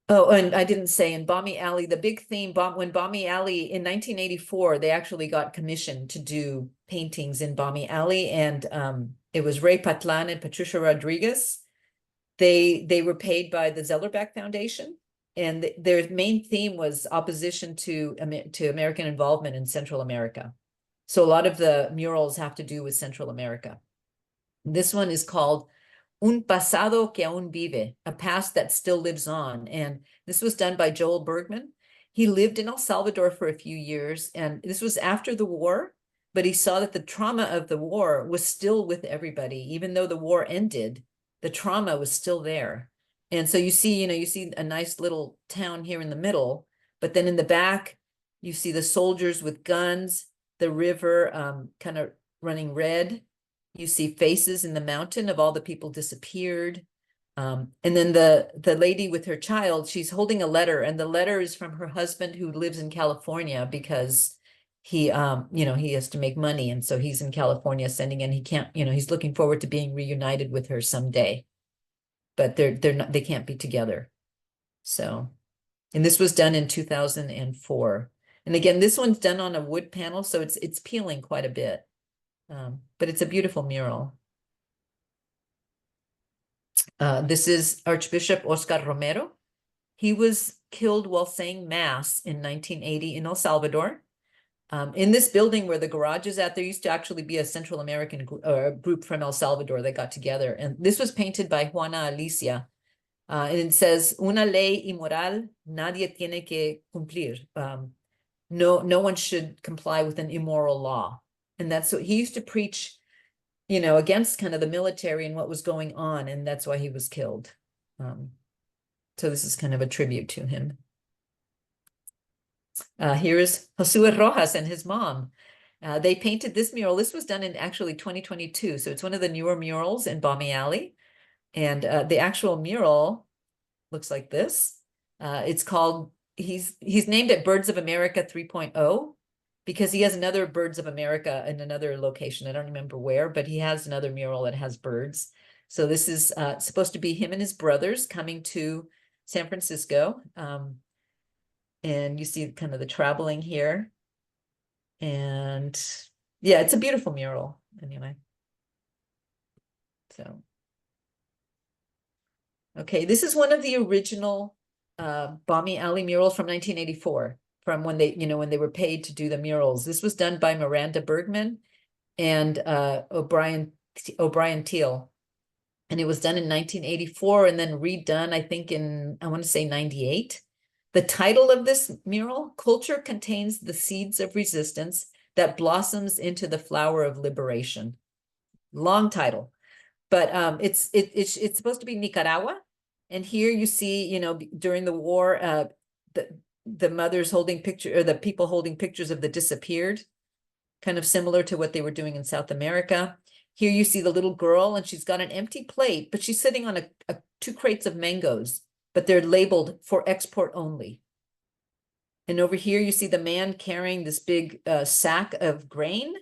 Oh, and I didn't say, in Balmy Alley, the big theme, when Balmy Alley in 1984, they actually got commissioned to do paintings in Balmy Alley, and it was Ray Patlan and Patricia Rodriguez. They were paid by the Zellerbach Foundation, and their main theme was opposition to American involvement in Central America. So a lot of the murals have to do with Central America. This one is called Un pasado que aún vive, a past that still lives on. And this was done by Joel Bergman. He lived in El Salvador for a few years, and this was after the war, but he saw that the trauma of the war was still with everybody. Even though the war ended, the trauma was still there. And so you see a nice little town here in the middle, but then in the back, you see the soldiers with guns, the river kind of running red. You see faces in the mountain of all the people disappeared. And then the lady with her child, she's holding a letter, and the letter is from her husband, who lives in California because he has to make money. And so he's in California sending, and he can't, he's looking forward to being reunited with her someday, but they can't be together. So, and this was done in 2004. And again, this one's done on a wood panel, so it's peeling quite a bit. But it's a beautiful mural. This is Archbishop Oscar Romero. He was killed while saying mass in 1980 in El Salvador. In this building where the garage is at, there used to actually be a Central American group from El Salvador that got together. And this was painted by Juana Alicia. And it says, una ley immoral nadie tiene que cumplir. No one should comply with an immoral law. And that's what he used to preach, against kind of the military and what was going on. And that's why he was killed. So this is kind of a tribute to him. Here is Josue Rojas and his mom. They painted this mural. This was done in actually 2022. So it's one of the newer murals in Balmy Alley. And the actual mural looks like this. It's called, he's named it Birds of America 3.0. because he has another Birds of America in another location. I don't remember where, but he has another mural that has birds. So this is supposed to be him and his brothers coming to San Francisco. And you see kind of the traveling here. And yeah, it's a beautiful mural anyway. So, okay, this is one of the original Balmy Alley murals from 1984. From when they were paid to do the murals. This was done by Miranda Bergman and O'Brien Teal. And it was done in 1984 and then redone, I think, in, I want to say 98. The title of this mural, Culture Contains the Seeds of Resistance That Blossoms into the Flower of Liberation. Long title. But it's supposed to be Nicaragua. And here you see, during the war, the mothers holding picture, or the people holding pictures of the disappeared, kind of similar to what they were doing in South America. Here you see the little girl, and she's got an empty plate, but she's sitting on two crates of mangoes, but they're labeled for export only. And over here you see the man carrying this big sack of grain.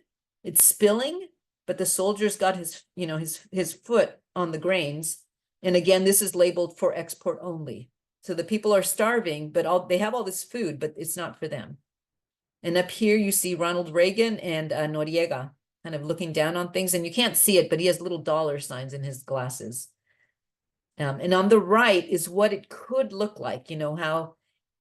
It's spilling, but the soldier's got his, you know, his foot on the grains. And again, this is labeled for export only. So the people are starving, but they have all this food, but it's not for them. And up here you see Ronald Reagan and Noriega kind of looking down on things, and you can't see it, but he has little dollar signs in his glasses. And on the right is what it could look like, you know, how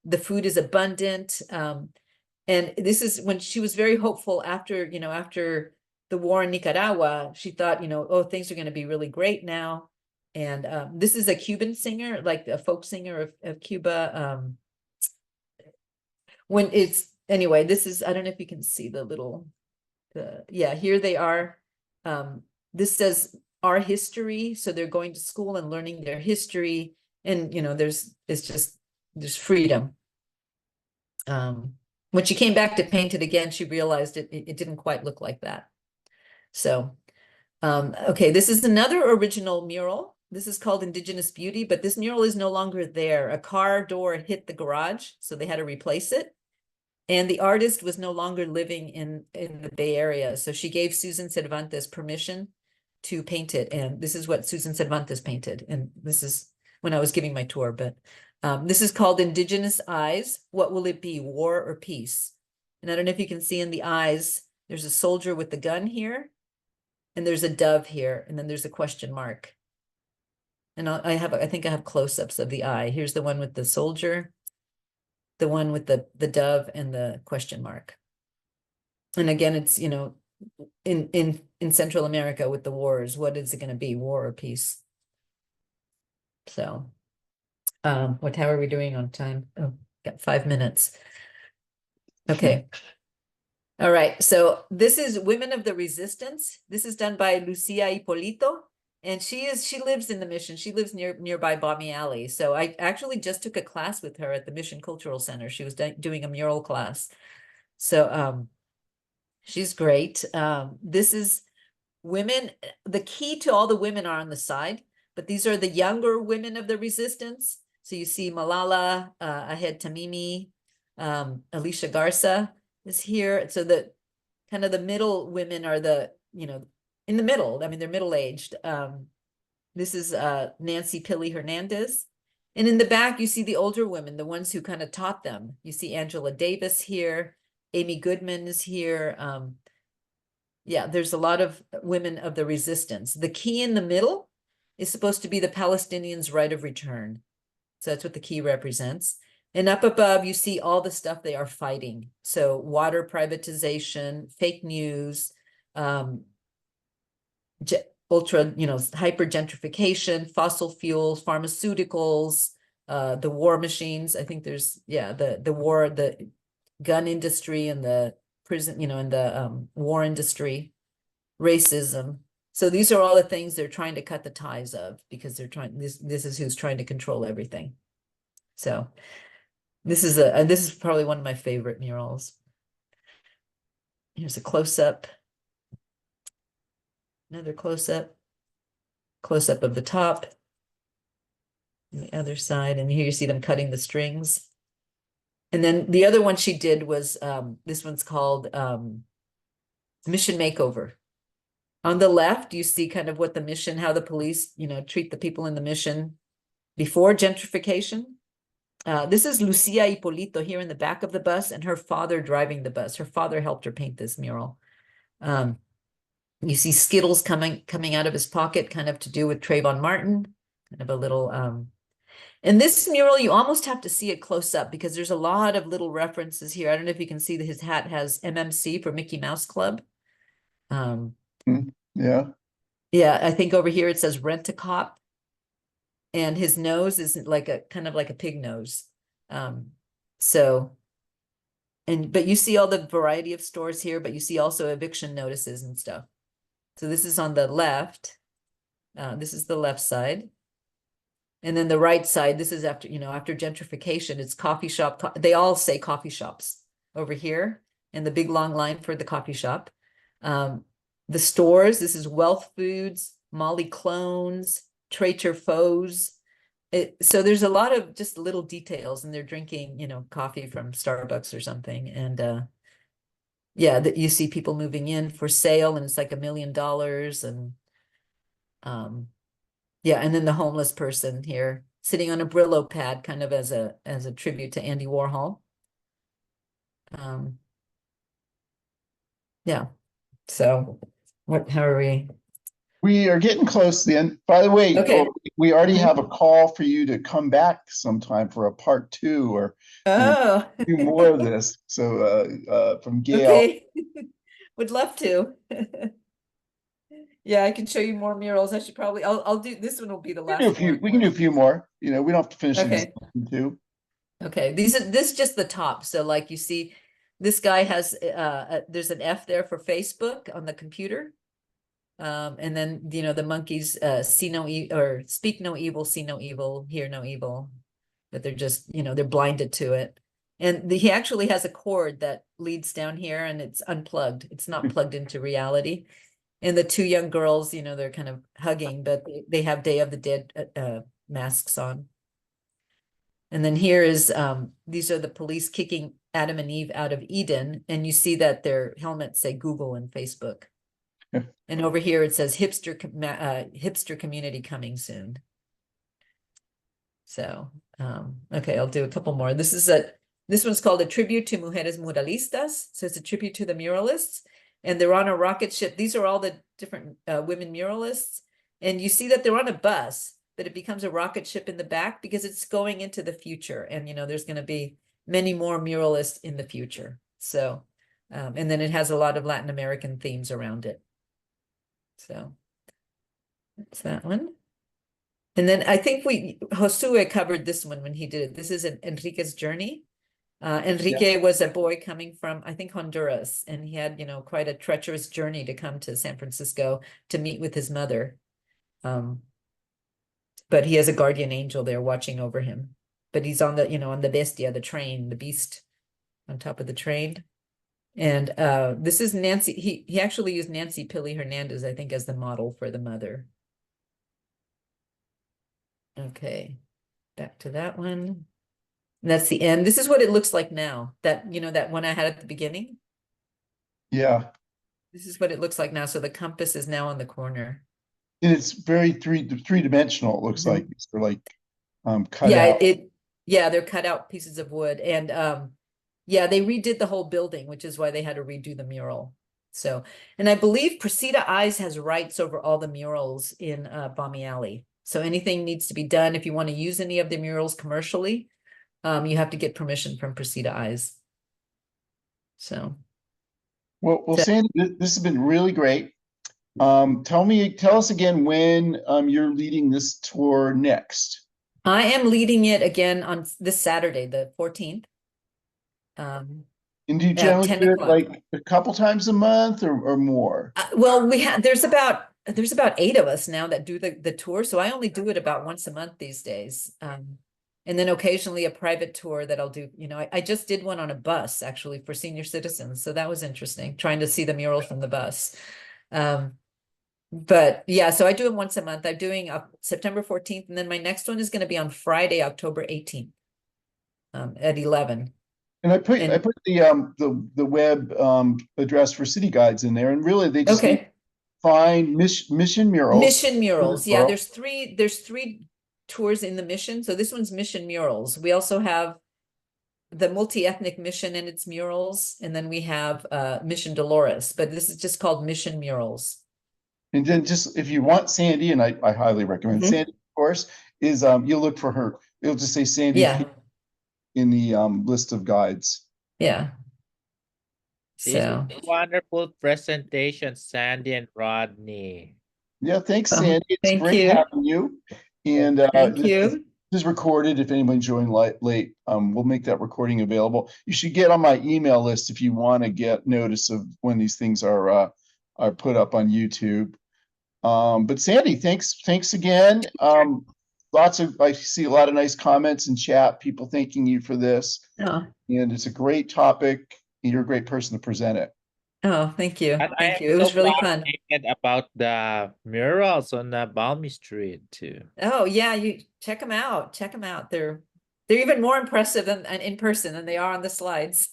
the food is abundant. And this is when she was very hopeful after, you know, after the war in Nicaragua, she thought, you know, oh, things are going to be really great now. And this is a Cuban singer, like a folk singer of Cuba. When it's, anyway, this is, I don't know if you can see the little, yeah, here they are. This says our history. So they're going to school and learning their history. And, you know, there's freedom. When she came back to paint it again, she realized it didn't quite look like that. So, okay, this is another original mural. This is called Indigenous Beauty, but this mural is no longer there. A car door hit the garage, so they had to replace it. And the artist was no longer living in the Bay Area. So she gave Susan Cervantes permission to paint it. And this is what Susan Cervantes painted. And this is when I was giving my tour, but this is called Indigenous Eyes. What will it be, war or peace? And I don't know if you can see in the eyes, there's a soldier with the gun here, and there's a dove here, and then there's a question mark. And I think I have close-ups of the eye. Here's the one with the soldier, the one with the dove, and the question mark. And again, it's, you know, in Central America with the wars, what is it going to be, war or peace? So, how are we doing on time? Oh, got 5 minutes. Okay. All right. So this is Women of the Resistance. This is done by Lucia Ippolito. And she lives in the Mission. She lives nearby Balmy Alley. So I actually just took a class with her at the Mission Cultural Center. She was doing a mural class. So she's great. This is women. The key to all the women are on the side, but these are the younger women of the resistance. So you see Malala, Ahed Tamimi, Alicia Garza is here. So the kind of the middle women are the, you know, in the middle. I mean, they're middle-aged. This is Nancy Pilley Hernandez. And in the back, you see the older women, the ones who kind of taught them. You see Angela Davis here. Amy Goodman is here. Yeah, there's a lot of women of the resistance. The key in the middle is supposed to be the Palestinians' right of return. So that's what the key represents. And up above, you see all the stuff they are fighting. So water privatization, fake news, ultra, you know, hyper gentrification, fossil fuels, pharmaceuticals, the war machines. I think there's, yeah, the war, the gun industry and the prison, you know, and the war industry, racism. So these are all the things they're trying to cut the ties of, because they're trying, this is who's trying to control everything. So this is probably one of my favorite murals. Here's a close-up. Another close-up of the top, and the other side, and here you see them cutting the strings. And then the other one she did was, this one's called Mission Makeover. On the left, you see kind of what the mission, how the police, you know, treat the people in the mission before gentrification. This is Lucia Ippolito here in the back of the bus, and her father driving the bus. Her father helped her paint this mural. You see Skittles coming out of his pocket, kind of to do with Trayvon Martin, kind of a little, and this mural, you almost have to see it close up because there's a lot of little references here. I don't know if you can see that his hat has MMC for Mickey Mouse Club. Yeah. Yeah, I think over here it says Rent-A-Cop. And his nose is like a kind of like a pig nose. So, but you see all the variety of stores here, but you see also eviction notices and stuff. So this is on the left. This is the left side. And then the right side, this is after, after gentrification, it's coffee shop. They all say coffee shops over here, and the big long line for the coffee shop. The stores, this is Wealth Foods, Molly Clones, Trader Foes. So there's a lot of just little details, and they're drinking, coffee from Starbucks or something. And yeah, that you see people moving in for sale, and it's like $1 million. And yeah, and then the homeless person here sitting on a Brillo pad, kind of as a tribute to Andy Warhol. Yeah. So how are we? We are getting close to the end. By the way, Okay. we already have a call for you to come back sometime for a part 2 or Oh, do more of this. So from Gail. okay. Would love to. Yeah, I can show you more murals. I should probably, I'll do, this one will be the last one. We can do a few more. We don't have to finish these Okay. 2. Okay, this is just the top. So like you see, this guy has there's an F there for Facebook on the computer. And then the monkeys see no or speak no evil, see no evil, hear no evil, but they're just they're blinded to it. And he actually has a cord that leads down here, and it's unplugged. It's not plugged into reality. And the 2 young girls, they're kind of hugging, but they have Day of the Dead masks on. And then here is these are the police kicking Adam and Eve out of Eden, and you see that their helmets say Google and Facebook. Yeah. And over here it says hipster community coming soon. So okay, I'll do a couple more. This one's called A Tribute to Mujeres Muralistas. So it's a tribute to the muralists, and they're on a rocket ship. These are all the different women muralists, and you see that they're on a bus, but it becomes a rocket ship in the back because it's going into the future, and there's going to be many more muralists in the future. So and then it has a lot of Latin American themes around it. So that's that one. And then I think Josue covered this one when he did it. This is Enrique's journey. Enrique was a boy coming from, I think, Honduras, and he had, quite a treacherous journey to come to San Francisco to meet with his mother. But he has a guardian angel there watching over him. But he's on the bestia, the train, the beast on top of the train. And this is Nancy. He actually used Nancy Pili Hernandez, I think, as the model for the mother. Okay, back to that one. And that's the end. This is what it looks like now. That that one I had at the beginning. Yeah. This is what it looks like now. So the compass is now on the corner. And it's very three-dimensional, it looks like. They're like cut Yeah, out. Yeah, they're cut out pieces of wood. And yeah, they redid the whole building, which is why they had to redo the mural. So, and I believe Precita Eyes has rights over all the murals in Balmy Alley. So anything needs to be done. If you want to use any of the murals commercially, you have to get permission from Precita Eyes. So. Well, Sandy, this has been really great. Tell us again when you're leading this tour next. I am leading it again on this Saturday, the 14th. And do you At generally 10 do it o'clock. like a couple times a month or more? Well, there's about 8 of us now that do the tour, so I only do it about once a month these days. And then occasionally a private tour that I'll do. I just did one on a bus actually for senior citizens, so that was interesting, trying to see the murals from the bus. But yeah, so I do them once a month. I'm doing September 14th, and then my next one is going to be on Friday, October 18th, at 11. And I put the web address for city guides in there, and really they just need to find Mission Murals. Mission Murals. Yeah, there's three tours in the Mission. So this one's Mission Murals. We also have the multi-ethnic Mission and its murals, and then we have Mission Dolores, but this is just called Mission Murals. And then just if you want Sandy, and I highly recommend Sandy, of course, is you'll look for her. It'll just say Sandy in the list of guides. Yeah. So wonderful presentation, Sandy and Rodney. Yeah, thanks, Sandy. It's thank great you. having you. And thank you. This is recorded. If anyone joined late, we'll make that recording available. You should get on my email list if you want to get notice of when these things are put up on YouTube. But Sandy, thanks again. I see a lot of nice comments in chat, people thanking you for this. Oh, And it's a great topic. You're a great person to present it. oh, thank you. And I Thank am you. It was so really fun. fascinated about the murals on the Balmy Street too. Oh, yeah, you check them out. Check them out. They're even more impressive than in person than they are on the slides.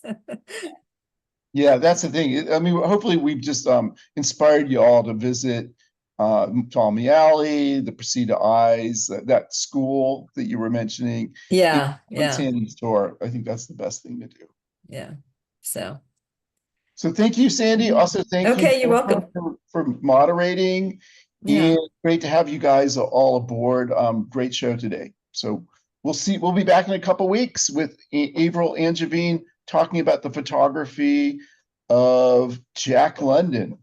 Yeah, that's the thing. I mean, hopefully we've just inspired you all to visit Balmy Alley, the Precita Eyes, that school that you were mentioning. Yeah, On yeah, Sandy's tour. I think that's the best thing to do. yeah. So, So thank you, Sandy. Also, thank you okay, you're welcome. for moderating. Yeah. And great to have you guys all aboard. Great show today. So we'll be back in a couple weeks with Avril Angevine talking about the photography of Jack London.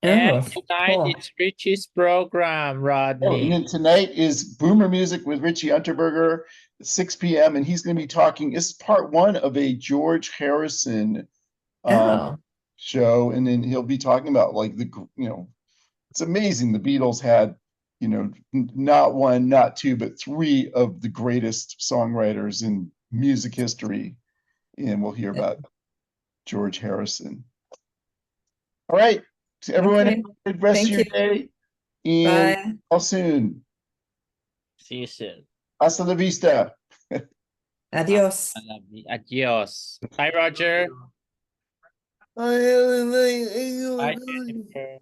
And Oh, tonight cool. it's Richie's program, Oh, and Rodney. then tonight is Boomer Music with Richie Unterberger at 6 p.m. And he's going to be talking. This is part one of a George Harrison Oh, show, and then he'll be talking about like it's amazing the Beatles had not one, not two, but three of the greatest songwriters in music history, and we'll hear about George Harrison. All right, so everyone, okay. have a good rest Thank of your you. day, and Bye. all soon. See you soon. Hasta la vista. Adios. Adios. Hi, Roger. I Bye, Jennifer.